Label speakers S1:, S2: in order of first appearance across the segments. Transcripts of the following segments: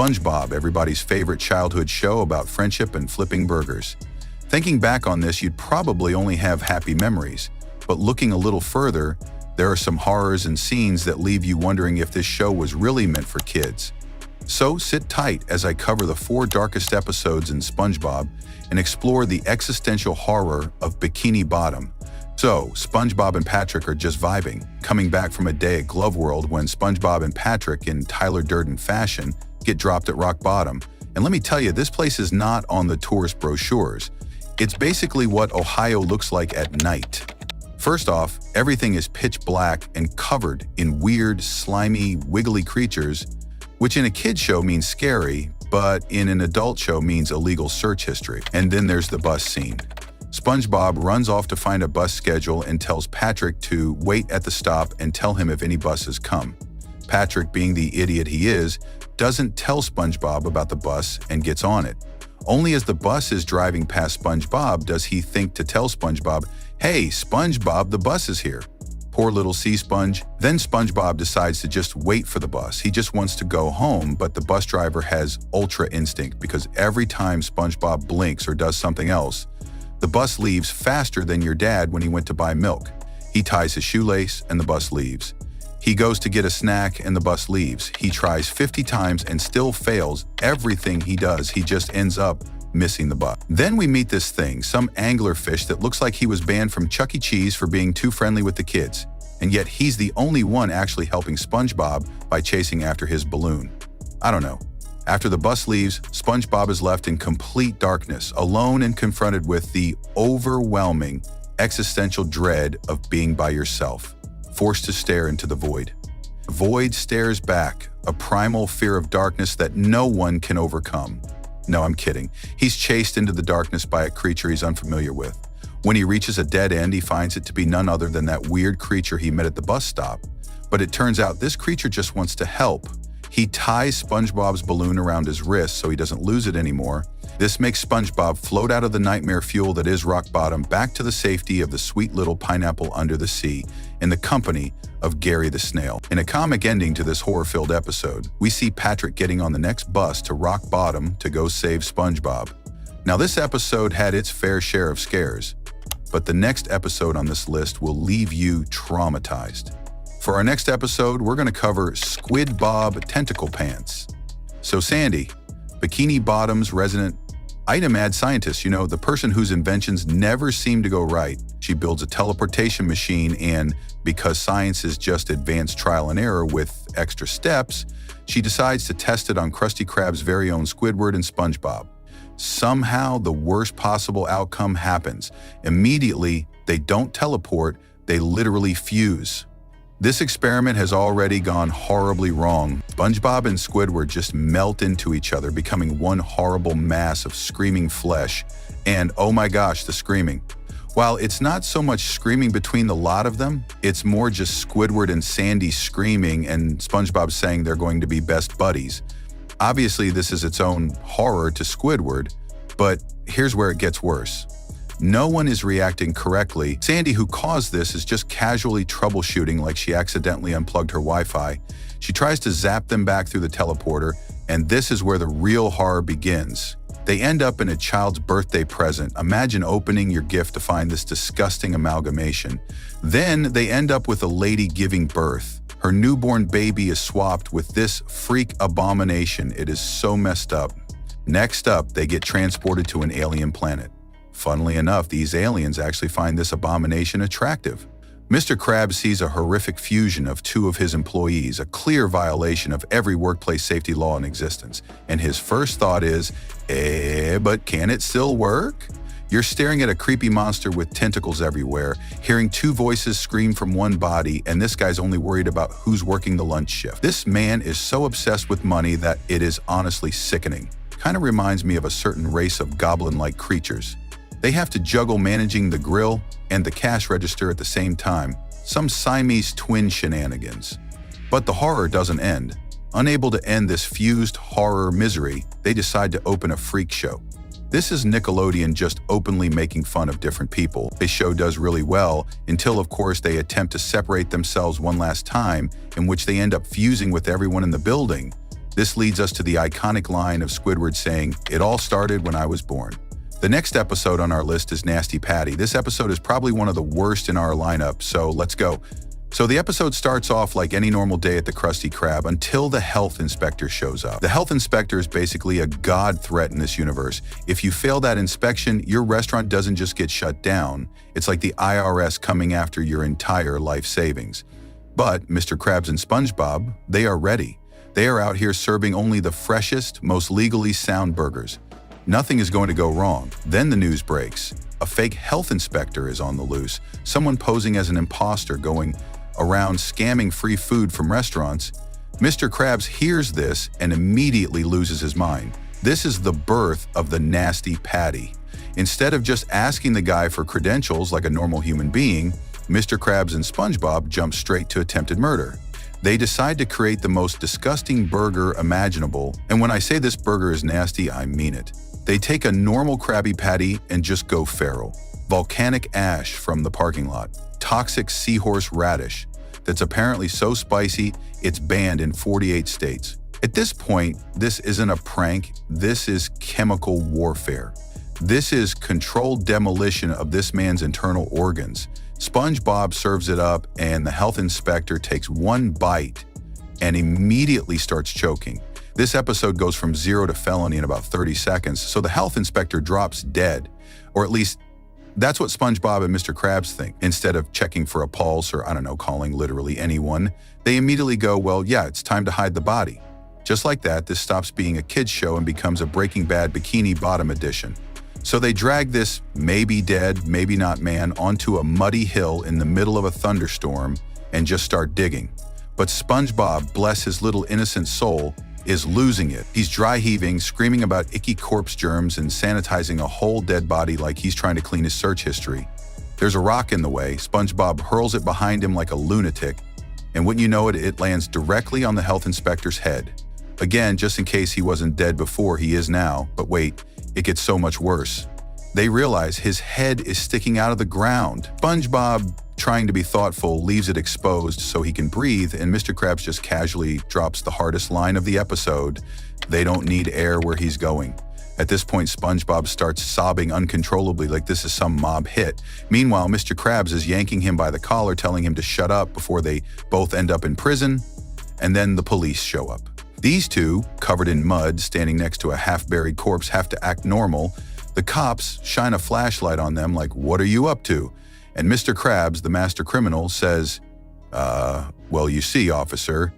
S1: SpongeBob, everybody's favorite childhood show about friendship and flipping burgers. Thinking back on this, you'd probably only have happy memories. But looking a little further, there are some horrors and scenes that leave you wondering if this show was really meant for kids. So sit tight as I cover the 4 darkest episodes in SpongeBob and explore the existential horror of Bikini Bottom. So, SpongeBob and Patrick are just vibing, coming back from a day at Glove World when SpongeBob and Patrick, in Tyler Durden fashion, get dropped at rock bottom. And let me tell you, this place is not on the tourist brochures. It's basically what Ohio looks like at night. First off, everything is pitch black and covered in weird, slimy, wiggly creatures, which in a kid's show means scary, but in an adult show means illegal search history. And then there's the bus scene. SpongeBob runs off to find a bus schedule and tells Patrick to wait at the stop and tell him if any buses come. Patrick, being the idiot he is, doesn't tell SpongeBob about the bus and gets on it. Only as the bus is driving past SpongeBob does he think to tell SpongeBob, "Hey, SpongeBob, the bus is here." Poor little sea sponge. Then SpongeBob decides to just wait for the bus. He just wants to go home, but the bus driver has ultra instinct because every time SpongeBob blinks or does something else, the bus leaves faster than your dad when he went to buy milk. He ties his shoelace and the bus leaves. He goes to get a snack and the bus leaves. He tries 50 times and still fails. Everything he does, he just ends up missing the bus. Then we meet this thing, some anglerfish that looks like he was banned from Chuck E. Cheese for being too friendly with the kids. And yet he's the only one actually helping SpongeBob by chasing after his balloon. I don't know. After the bus leaves, SpongeBob is left in complete darkness, alone and confronted with the overwhelming existential dread of being by yourself, forced to stare into the void. The void stares back, a primal fear of darkness that no one can overcome. No, I'm kidding. He's chased into the darkness by a creature he's unfamiliar with. When he reaches a dead end, he finds it to be none other than that weird creature he met at the bus stop. But it turns out this creature just wants to help. He ties SpongeBob's balloon around his wrist so he doesn't lose it anymore. This makes SpongeBob float out of the nightmare fuel that is rock bottom back to the safety of the sweet little pineapple under the sea in the company of Gary the Snail. In a comic ending to this horror-filled episode, we see Patrick getting on the next bus to rock bottom to go save SpongeBob. Now, this episode had its fair share of scares, but the next episode on this list will leave you traumatized. For our next episode, we're going to cover Squid Bob Tentacle Pants. So Sandy, Bikini Bottom's resident item ad scientist, the person whose inventions never seem to go right. She builds a teleportation machine and, because science is just advanced trial and error with extra steps, she decides to test it on Krusty Krab's very own Squidward and SpongeBob. Somehow, the worst possible outcome happens. Immediately, they don't teleport, they literally fuse. This experiment has already gone horribly wrong. SpongeBob and Squidward just melt into each other, becoming one horrible mass of screaming flesh. And oh my gosh, the screaming. While it's not so much screaming between the lot of them, it's more just Squidward and Sandy screaming and SpongeBob saying they're going to be best buddies. Obviously, this is its own horror to Squidward, but here's where it gets worse. No one is reacting correctly. Sandy, who caused this, is just casually troubleshooting like she accidentally unplugged her Wi-Fi. She tries to zap them back through the teleporter, and this is where the real horror begins. They end up in a child's birthday present. Imagine opening your gift to find this disgusting amalgamation. Then they end up with a lady giving birth. Her newborn baby is swapped with this freak abomination. It is so messed up. Next up, they get transported to an alien planet. Funnily enough, these aliens actually find this abomination attractive. Mr. Krabs sees a horrific fusion of 2 of his employees, a clear violation of every workplace safety law in existence. And his first thought is, but can it still work? You're staring at a creepy monster with tentacles everywhere, hearing 2 voices scream from one body, and this guy's only worried about who's working the lunch shift. This man is so obsessed with money that it is honestly sickening. Kind of reminds me of a certain race of goblin-like creatures. They have to juggle managing the grill and the cash register at the same time, some Siamese twin shenanigans. But the horror doesn't end. Unable to end this fused horror misery, they decide to open a freak show. This is Nickelodeon just openly making fun of different people. The show does really well until, of course, they attempt to separate themselves one last time, in which they end up fusing with everyone in the building. This leads us to the iconic line of Squidward saying, "It all started when I was born." The next episode on our list is Nasty Patty. This episode is probably one of the worst in our lineup, so let's go. So the episode starts off like any normal day at the Krusty Krab until the health inspector shows up. The health inspector is basically a god threat in this universe. If you fail that inspection, your restaurant doesn't just get shut down. It's like the IRS coming after your entire life savings. But Mr. Krabs and SpongeBob, they are ready. They are out here serving only the freshest, most legally sound burgers. Nothing is going to go wrong. Then the news breaks. A fake health inspector is on the loose, someone posing as an imposter going around scamming free food from restaurants. Mr. Krabs hears this and immediately loses his mind. This is the birth of the Nasty Patty. Instead of just asking the guy for credentials like a normal human being, Mr. Krabs and SpongeBob jump straight to attempted murder. They decide to create the most disgusting burger imaginable, and when I say this burger is nasty, I mean it. They take a normal Krabby Patty and just go feral. Volcanic ash from the parking lot. Toxic seahorse radish that's apparently so spicy it's banned in 48 states. At this point, this isn't a prank, this is chemical warfare. This is controlled demolition of this man's internal organs. SpongeBob serves it up and the health inspector takes one bite and immediately starts choking. This episode goes from 0 to felony in about 30 seconds, so the health inspector drops dead, or at least that's what SpongeBob and Mr. Krabs think. Instead of checking for a pulse or, I don't know, calling literally anyone, they immediately go, well, yeah, it's time to hide the body. Just like that, this stops being a kid's show and becomes a Breaking Bad Bikini Bottom edition. So they drag this maybe dead, maybe not man onto a muddy hill in the middle of a thunderstorm and just start digging. But SpongeBob, bless his little innocent soul, is losing it. He's dry heaving, screaming about icky corpse germs and sanitizing a whole dead body like he's trying to clean his search history. There's a rock in the way. SpongeBob hurls it behind him like a lunatic, and wouldn't you know it, it lands directly on the health inspector's head. Again, just in case he wasn't dead before, he is now, but wait, it gets so much worse. They realize his head is sticking out of the ground. SpongeBob, trying to be thoughtful, leaves it exposed so he can breathe, and Mr. Krabs just casually drops the hardest line of the episode, "They don't need air where he's going." At this point, SpongeBob starts sobbing uncontrollably like this is some mob hit. Meanwhile, Mr. Krabs is yanking him by the collar, telling him to shut up before they both end up in prison, and then the police show up. These two, covered in mud, standing next to a half-buried corpse, have to act normal. The cops shine a flashlight on them like, "What are you up to?" And Mr. Krabs, the master criminal, says, well, you see, officer,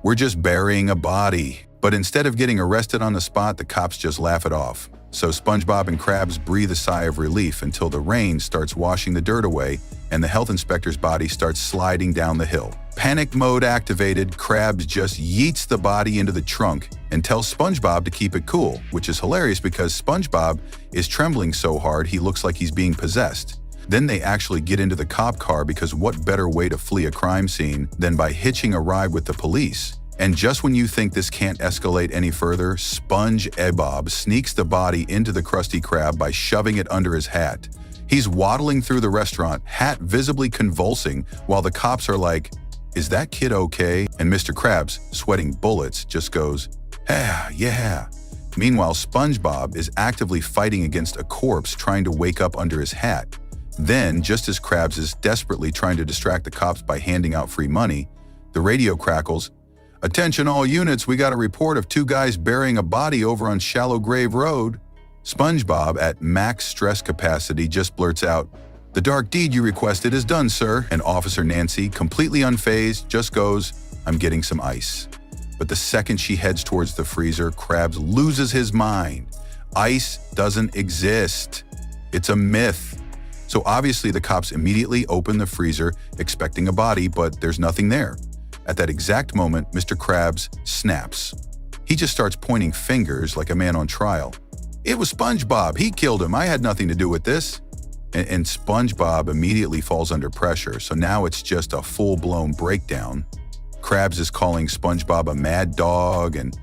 S1: we're just burying a body." But instead of getting arrested on the spot, the cops just laugh it off. So SpongeBob and Krabs breathe a sigh of relief until the rain starts washing the dirt away and the health inspector's body starts sliding down the hill. Panic mode activated, Krabs just yeets the body into the trunk and tells SpongeBob to keep it cool, which is hilarious because SpongeBob is trembling so hard he looks like he's being possessed. Then they actually get into the cop car because what better way to flee a crime scene than by hitching a ride with the police? And just when you think this can't escalate any further, SpongeBob sneaks the body into the Krusty Krab by shoving it under his hat. He's waddling through the restaurant, hat visibly convulsing, while the cops are like, "Is that kid okay?" And Mr. Krabs, sweating bullets, just goes, yeah. Meanwhile, SpongeBob is actively fighting against a corpse trying to wake up under his hat. Then, just as Krabs is desperately trying to distract the cops by handing out free money, the radio crackles, "Attention all units, we got a report of 2 guys burying a body over on Shallow Grave Road." SpongeBob, at max stress capacity, just blurts out, "The dark deed you requested is done, sir." And Officer Nancy, completely unfazed, just goes, "I'm getting some ice." But the second she heads towards the freezer, Krabs loses his mind. Ice doesn't exist. It's a myth. So obviously the cops immediately open the freezer expecting a body, but there's nothing there. At that exact moment, Mr. Krabs snaps. He just starts pointing fingers like a man on trial. "It was SpongeBob. He killed him. I had nothing to do with this." And SpongeBob immediately falls under pressure, so now it's just a full-blown breakdown. Krabs is calling SpongeBob a mad dog, and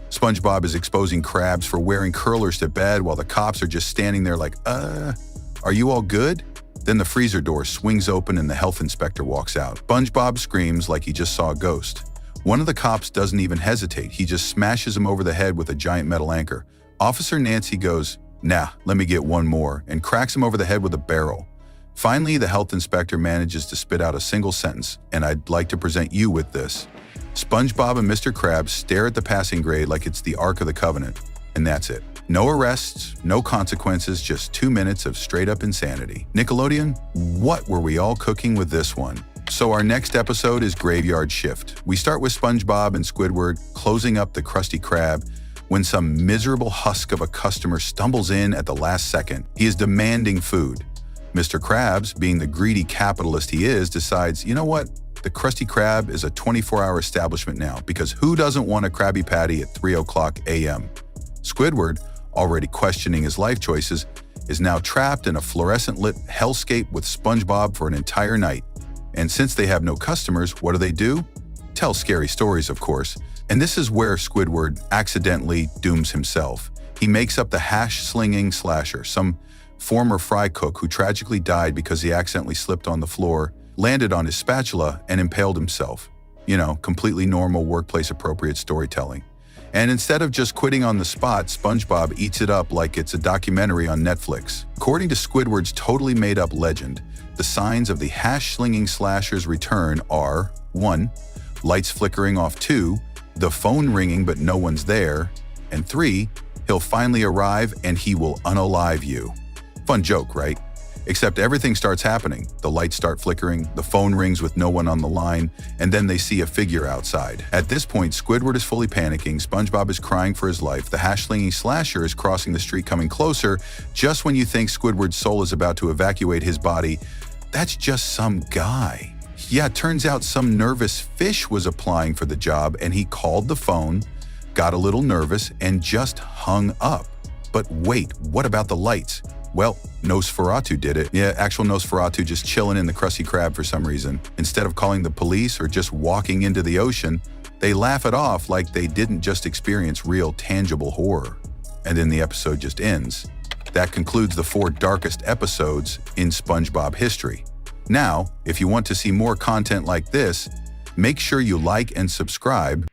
S1: SpongeBob is exposing Krabs for wearing curlers to bed while the cops are just standing there like, are you all good?" Then the freezer door swings open and the health inspector walks out. SpongeBob screams like he just saw a ghost. One of the cops doesn't even hesitate. He just smashes him over the head with a giant metal anchor. Officer Nancy goes, "Nah, let me get one more," and cracks him over the head with a barrel. Finally, the health inspector manages to spit out a single sentence, and I'd like to present you with this. SpongeBob and Mr. Krabs stare at the passing grade like it's the Ark of the Covenant. And that's it. No arrests, no consequences, just 2 minutes of straight-up insanity. Nickelodeon, what were we all cooking with this one? So our next episode is Graveyard Shift. We start with SpongeBob and Squidward closing up the Krusty Krab when some miserable husk of a customer stumbles in at the last second. He is demanding food. Mr. Krabs, being the greedy capitalist he is, decides, you know what? The Krusty Krab is a 24-hour establishment now, because who doesn't want a Krabby Patty at 3:00 a.m.? Squidward, already questioning his life choices, is now trapped in a fluorescent-lit hellscape with SpongeBob for an entire night. And since they have no customers, what do? Tell scary stories, of course. And this is where Squidward accidentally dooms himself. He makes up the hash-slinging slasher, some former fry cook who tragically died because he accidentally slipped on the floor, landed on his spatula, and impaled himself. You know, completely normal workplace-appropriate storytelling. And instead of just quitting on the spot, SpongeBob eats it up like it's a documentary on Netflix. According to Squidward's totally made-up legend, the signs of the hash-slinging slasher's return are 1. Lights flickering off, 2. The phone ringing but no one's there, and 3. He'll finally arrive and he will unalive you. Fun joke, right? Except everything starts happening. The lights start flickering, the phone rings with no one on the line, and then they see a figure outside. At this point, Squidward is fully panicking, SpongeBob is crying for his life, the hash-slinging slasher is crossing the street coming closer. Just when you think Squidward's soul is about to evacuate his body, that's just some guy. Yeah, it turns out some nervous fish was applying for the job, and he called the phone, got a little nervous, and just hung up. But wait, what about the lights? Well, Nosferatu did it. Yeah, actual Nosferatu just chilling in the Krusty Krab for some reason. Instead of calling the police or just walking into the ocean, they laugh it off like they didn't just experience real tangible horror. And then the episode just ends. That concludes the 4 darkest episodes in SpongeBob history. Now, if you want to see more content like this, make sure you like and subscribe.